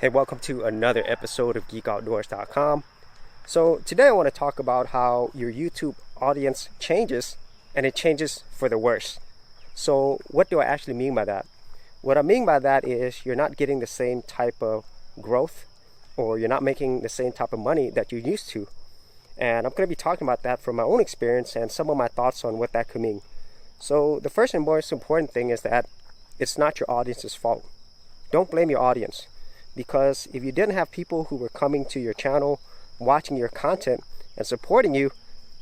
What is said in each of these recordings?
Hey, welcome to another episode of GeekOutdoors.com. So today I want to talk about how your YouTube audience changes, and it changes for the worse. So what do I actually mean by that? What I mean by that is you're not getting the same type of growth, or you're not making the same type of money that you're used to. And I'm going to be talking about that from my own experience and some of my thoughts on what that could mean. So the first and most important thing is that it's not your audience's fault. Don't blame your audience. Because if you didn't have people who were coming to your channel, watching your content and supporting you,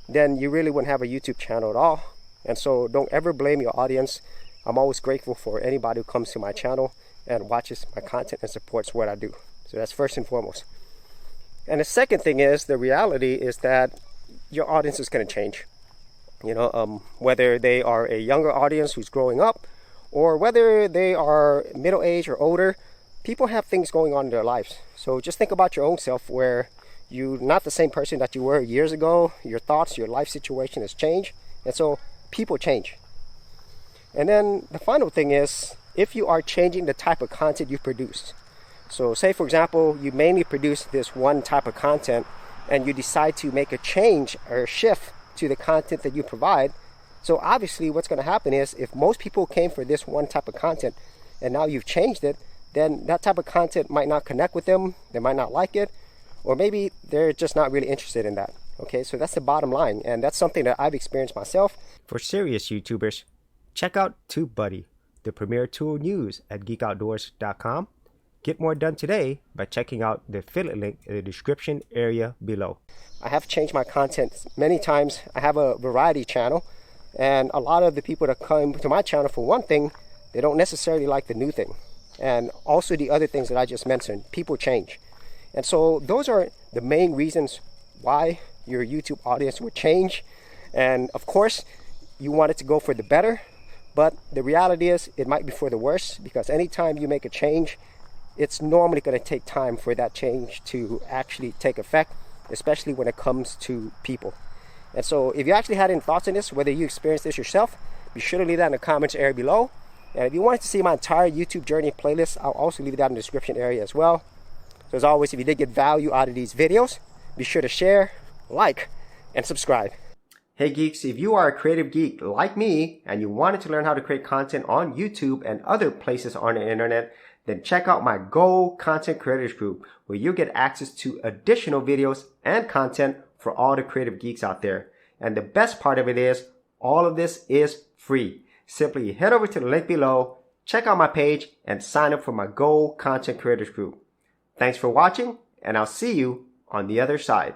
then you really wouldn't have a YouTube channel at all. And so don't ever blame your audience. I'm always grateful for anybody who comes to my channel and watches my content and supports what I do. So that's first and foremost. And the second thing is, the reality is that your audience is going to change. Whether they are a younger audience who's growing up, or whether they are middle-aged or older, people have things going on in their lives. So just think about your own self, where you're not the same person that you were years ago. Your thoughts, your life situation has changed. And so people change. And then the final thing is, if you are changing the type of content you produce. So say, for example, you mainly produce this one type of content and you decide to make a change or a shift to the content that you provide. So obviously what's going to happen is, if most people came for this one type of content and now you've changed it, then that type of content might not connect with them, they might not like it, or maybe they're just not really interested in that. Okay, so that's the bottom line, and that's something that I've experienced myself. For serious YouTubers, check out TubeBuddy, the premier tool news at GeekOutdoors.com. Get more done today by checking out the affiliate link in the description area below. I have changed my content many times. I have a variety channel, and a lot of the people that come to my channel, for one thing, they don't necessarily like the new thing. And also the other things that I just mentioned, people change. And so those are the main reasons why your YouTube audience would change. And of course, you want it to go for the better, but the reality is it might be for the worse, because anytime you make a change, it's normally going to take time for that change to actually take effect, especially when it comes to people. And so if you actually had any thoughts on this, whether you experienced this yourself, be sure to leave that in the comments area below. And if you wanted to see my entire YouTube journey playlist, I'll also leave that in the description area as well. So as always, if you did get value out of these videos, be sure to share, like, and subscribe. Hey geeks, if you are a creative geek like me and you wanted to learn how to create content on YouTube and other places on the internet, then check out my Go Content Creators group, where you get access to additional videos and content for all the creative geeks out there. And the best part of it is, all of this is free. Simply head over to the link below, check out my page, and sign up for my Go Content Creators group. Thanks for watching, and I'll see you on the other side.